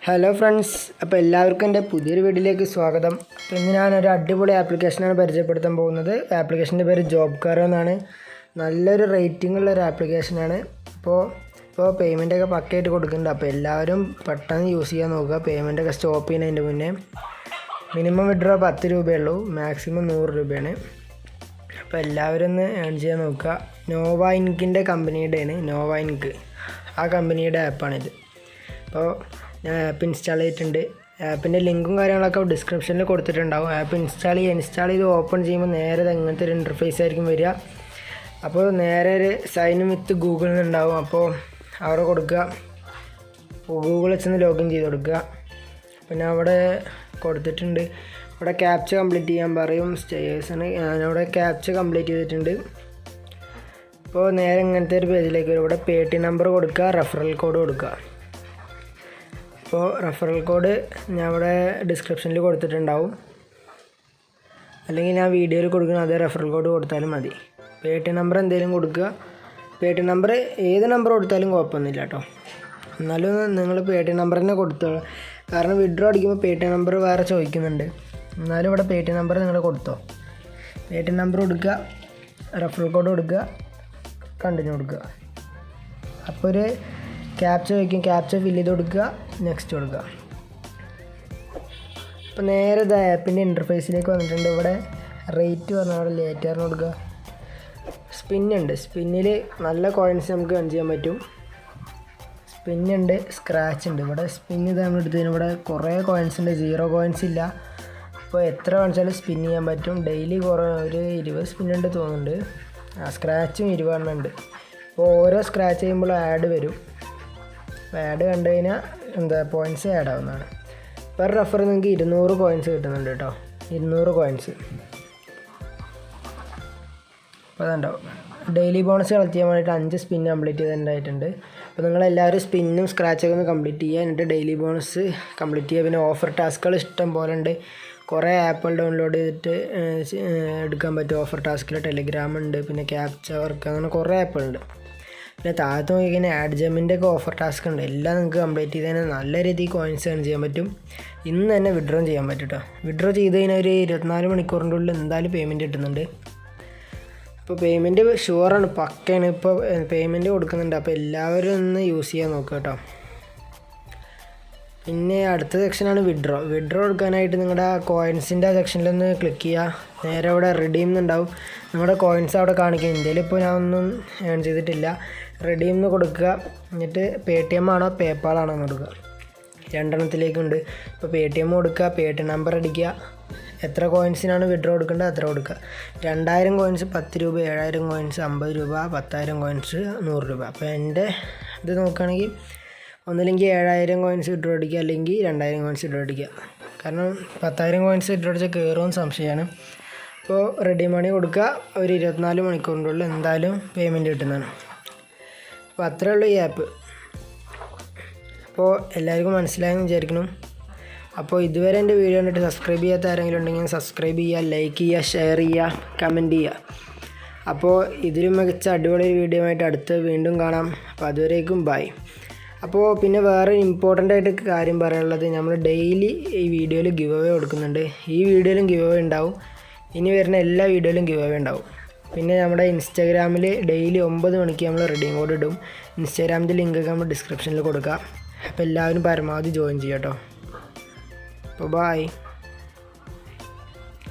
Hello friends, അപ്പോൾ എല്ലാവർക്കും എൻ്റെ പുതിയൊരു വീഡിയോയിലേക്ക് സ്വാഗതം. അപ്പോൾ ഇന്ന് ഞാനൊരു അടിപൊളി ആപ്ലിക്കേഷനാണ് പരിചയപ്പെടുത്താൻ പോകുന്നത്. ആപ്ലിക്കേഷൻ്റെ പേര് ജോബ് കാർ എന്നാണ്. നല്ലൊരു റേറ്റിംഗ് ഉള്ളൊരു ആപ്ലിക്കേഷനാണ്. ഇപ്പോൾ പേയ്മെൻറ്റൊക്കെ പക്കയായിട്ട് കൊടുക്കുന്നുണ്ട്. അപ്പോൾ എല്ലാവരും പെട്ടെന്ന് യൂസ് ചെയ്യാൻ നോക്കുക. പേയ്മെൻറ്റൊക്കെ സ്റ്റോപ്പ് ചെയ്യുന്നതിൻ്റെ മുന്നേ മിനിമം വിഡ്രോ 10 രൂപയുള്ളൂ, മാക്സിമം 100 രൂപയാണ്. അപ്പോൾ എല്ലാവരും ഒന്ന് ഏൺ ചെയ്യാൻ നോക്കുക. നോവ ഇൻകിൻ്റെ കമ്പനിയുടെയാണ്, നോവ ഇൻക്, ആ കമ്പനിയുടെ ആപ്പാണിത്. അപ്പോൾ ഞാൻ ആപ്പ് ഇൻസ്റ്റാൾ ചെയ്തിട്ടുണ്ട്. ആപ്പിൻ്റെ ലിങ്കും കാര്യങ്ങളൊക്കെ ഡിസ്ക്രിപ്ഷനിൽ കൊടുത്തിട്ടുണ്ടാവും. ആപ്പ് ഇൻസ്റ്റാൾ ചെയ്ത് ഓപ്പൺ ചെയ്യുമ്പോൾ നേരെ അങ്ങനത്തെ ഒരു ഇൻ്റർഫേസ് ആയിരിക്കും വരിക. അപ്പോൾ നേരെ ഒരു സൈൻ വിത്ത് ഗൂഗിളിൽ നിന്നുണ്ടാവും. അപ്പോൾ അവിടെ കൊടുക്കുക, ഗൂഗിൾ വെച്ചൊന്ന് ലോഗിൻ ചെയ്ത് കൊടുക്കുക. പിന്നെ അവിടെ കൊടുത്തിട്ടുണ്ട്, ഇവിടെ ക്യാപ്ച കംപ്ലീറ്റ് ചെയ്യാൻ പറയും. സ്റ്റേഴ്സാണ്, ഞാനവിടെ ക്യാപ്ച കംപ്ലീറ്റ് ചെയ്തിട്ടുണ്ട്. അപ്പോൾ നേരെ ഇങ്ങനത്തെ ഒരു പേജിലേക്ക് വരും. ഇവിടെ Paytm നമ്പർ കൊടുക്കുക, റെഫറൽ കോഡ് കൊടുക്കുക. അപ്പോൾ റെഫറൽ കോഡ് ഞാൻ ഇവിടെ ഡിസ്ക്രിപ്ഷനിൽ കൊടുത്തിട്ടുണ്ടാവും, അല്ലെങ്കിൽ ഞാൻ വീഡിയോയിൽ കൊടുക്കുന്ന അതേ റെഫറൽ കോഡ് കൊടുത്താലും മതി. Paytm നമ്പർ എന്തെങ്കിലും കൊടുക്കുക. Paytm നമ്പർ ഏത് നമ്പർ കൊടുത്താലും കുഴപ്പമൊന്നുമില്ല കേട്ടോ. എന്നാലും നിങ്ങൾ Paytm നമ്പർ തന്നെ കൊടുത്തോളൂ, കാരണം വിഡ്രോ അടിക്കുമ്പോൾ Paytm നമ്പർ വേറെ ചോദിക്കുന്നുണ്ട്. എന്നാലും ഇവിടെ Paytm നമ്പർ നിങ്ങൾ കൊടുത്തോ. Paytm നമ്പർ കൊടുക്കുക, റെഫറൽ കോഡ് കൊടുക്കുക, കണ്ടിന്യൂ കൊടുക്കുക. അപ്പോൾ ഒരു ക്യാപ്ച ചോദിക്കും, ക്യാപ്ച ഫില്ല് ചെയ്ത് കൊടുക്കുക, നെക്സ്റ്റ് കൊടുക്കുക. അപ്പോൾ നേരെ ഇത് ആപ്പിൻ്റെ ഇൻ്റർഫേസിലേക്ക് വന്നിട്ടുണ്ട്. ഇവിടെ റേറ്റ് പറഞ്ഞാൽ അവിടെ ലേറ്ററിന് കൊടുക്കുക. സ്പിന്നുണ്ട്, സ്പിന്നിൽ നല്ല കോയിൻസ് നമുക്ക് ഏൺ ചെയ്യാൻ പറ്റും. സ്പിന്നുണ്ട്, സ്ക്രാച്ച് ഉണ്ട്. ഇവിടെ സ്പിന്ന് ഇത് നമ്മൾ എടുത്തതിന് ഇവിടെ കുറേ കോയിൻസ് ഉണ്ട്, 0 കോയിൻസ് ഇല്ല. അപ്പോൾ എത്ര കാണിച്ചാലും സ്പിൻ ചെയ്യാൻ പറ്റും. ഡെയിലി കുറേ ഒരു 20 സ്പിന്നുണ്ട് തോന്നുന്നുണ്ട്. സ്ക്രാച്ചും 20 ഉണ്ട്. അപ്പോൾ ഓരോ സ്ക്രാച്ച് ചെയ്യുമ്പോൾ ആഡ് വരും. ആഡ് കണ്ടു കഴിഞ്ഞാൽ പോയിൻറ്റ്സ് ആഡ് ആവുന്നതാണ്. പെർ റെഫർ നിങ്ങൾക്ക് 200 കോയിൻസ് കിട്ടുന്നുണ്ട് കേട്ടോ, 200 കോയിൻസ്. അപ്പോൾ അതുണ്ടാവും. ഡെയിലി ബോണസ് കളക്ട് ചെയ്യാൻ വേണ്ടിയിട്ട് 5 സ്പിൻ കംപ്ലീറ്റ് ചെയ്തിട്ടുണ്ടായിട്ടുണ്ട്. അപ്പോൾ നിങ്ങളെല്ലാവരും സ്പിന്നും സ്ക്രാച്ചൊക്കെ ഒന്ന് കംപ്ലീറ്റ് ചെയ്യുക, എന്നിട്ട് ഡെയിലി ബോണസ് കംപ്ലീറ്റ് ചെയ്യുക. പിന്നെ ഓഫർ ടാസ്കുകൾ ഇഷ്ടം പോലെ ഉണ്ട്. കുറേ ആപ്പുകൾ ഡൗൺലോഡ് ചെയ്തിട്ട് എടുക്കാൻ പറ്റും. ഓഫർ ടാസ്കിൽ ടെലിഗ്രാം ഉണ്ട്, പിന്നെ ക്യാപ്ച വർക്ക്, അങ്ങനെ കുറേ ആപ്പുകളുണ്ട്. പിന്നെ താഴത്ത് നോക്കിക്കഴിഞ്ഞാൽ ആഡ് ജമ്മിൻ്റെ ഒക്കെ ഓഫർ ടാസ്ക് ഉണ്ട്. എല്ലാം നിങ്ങൾക്ക് കംപ്ലീറ്റ് ചെയ്ത് കഴിഞ്ഞാൽ നല്ല രീതിയിൽ കോയിൻസ് ഏൺ ചെയ്യാൻ പറ്റും. ഇന്ന് തന്നെ വിഡ്രോ ചെയ്യാൻ പറ്റും കേട്ടോ. വിഡ്രോ ചെയ്ത് കഴിഞ്ഞാൽ ഒരു 24 മണിക്കൂറിൻ്റെ ഉള്ളിൽ എന്തായാലും പേയ്മെൻറ്റ് കിട്ടുന്നുണ്ട്. അപ്പോൾ പേയ്മെൻറ്റ് ഷുവറാണ്, പക്കയാണ്. ഇപ്പോൾ പേയ്മെൻറ്റ് കൊടുക്കുന്നുണ്ട്. അപ്പോൾ എല്ലാവരും ഒന്ന് യൂസ് ചെയ്യാൻ നോക്കുക കേട്ടോ. പിന്നെ അടുത്ത സെക്ഷനാണ് വിഡ്രോ. വിഡ്രോ എടുക്കാനായിട്ട് നിങ്ങളുടെ കോയിൻസിൻ്റെ സെക്ഷനിലൊന്ന് ക്ലിക്ക് ചെയ്യുക. നേരെ അവിടെ റിഡീം എന്നുണ്ടാവും. നിങ്ങളുടെ കോയിൻസ് അവിടെ കാണിക്കും. ഇന്ത്യയിൽ ഇപ്പോൾ ഞാൻ ഒന്നും ഏൺ ചെയ്തിട്ടില്ല. റിഡീം എന്ന് കൊടുക്കുക. എന്നിട്ട് Paytm ആണോ പേപ്പാൾ ആണോ എന്ന് കൊടുക്കുക. രണ്ടെണ്ണത്തിലേക്കുണ്ട്. ഇപ്പോൾ Paytm കൊടുക്കുക, Paytm നമ്പർ അടിക്കുക, എത്ര കോയിൻസിനാണ് വിഡ്രോ കൊടുക്കേണ്ടത് അത്ര കൊടുക്കുക. 2000 കോയിൻസ് 10 രൂപ, 7000 കോയിൻസ് 50 രൂപ, 10000 കോയിൻസ് 100 രൂപ. അപ്പോൾ എൻ്റെ ഇത് നോക്കുകയാണെങ്കിൽ ഒന്നില്ലെങ്കിൽ 7000 കോയിൻസ് വിഡ്രോ അടിക്കുക, അല്ലെങ്കിൽ 2000 കോയിൻസ് വിഡ്രോ അടിക്കുക. കാരണം 10000 കോയിൻസ് വിഡ്രോ അടിച്ചാൽ കയറുമെന്ന് സംശയമാണ്. അപ്പോൾ റെഡി മണി കൊടുക്കുക. ഒരു 24 മണിക്കൂറിൻ്റെ ഉള്ളിൽ എന്തായാലും പേയ്മെൻറ്റ് കിട്ടുന്നതാണ്. അപ്പോൾ അത്രേ ഉള്ളൂ ഈ ആപ്പ്. അപ്പോൾ എല്ലാവർക്കും മനസ്സിലായെന്ന് വിചാരിക്കണം. അപ്പോൾ ഇതുവരെ എൻ്റെ വീഡിയോ കണ്ടിട്ട് സബ്സ്ക്രൈബ് ചെയ്യാത്ത ആരെങ്കിലും ഉണ്ടെങ്കിൽ സബ്സ്ക്രൈബ് ചെയ്യുക, ലൈക്ക് ചെയ്യുക, ഷെയർ ചെയ്യുക, കമൻറ്റ് ചെയ്യുക. അപ്പോൾ ഇതിലും മികച്ച അടിപൊളി വീഡിയോ ആയിട്ട് അടുത്ത് വീണ്ടും കാണാം. അപ്പോൾ അതുവരേക്കും ബൈ. അപ്പോൾ പിന്നെ വേറെ ഇമ്പോർട്ടൻ്റ് ആയിട്ട് കാര്യം പറയാനുള്ളത്, നമ്മൾ ഡെയിലി ഈ വീഡിയോയിൽ ഗിവ് അവേ കൊടുക്കുന്നുണ്ട്. ഈ വീഡിയോയിലും ഗിവ് അവേ ഉണ്ടാവും, ഇനി വരുന്ന എല്ലാ വീഡിയോയിലും ഗിവ് അവേ ഉണ്ടാവും. പിന്നെ നമ്മുടെ ഇൻസ്റ്റാഗ്രാമിൽ ഡെയിലി 9 മണിക്ക് നമ്മൾ റെഡീം കോഡ് ഇടും. ഇൻസ്റ്റാഗ്രാമിൻ്റെ ലിങ്കൊക്കെ നമ്മൾ ഡിസ്ക്രിപ്ഷനിൽ കൊടുക്കാം. അപ്പോൾ എല്ലാവരും പരമാവധി ജോയിൻ ചെയ്യാം കേട്ടോ. അപ്പോൾ ബൈ.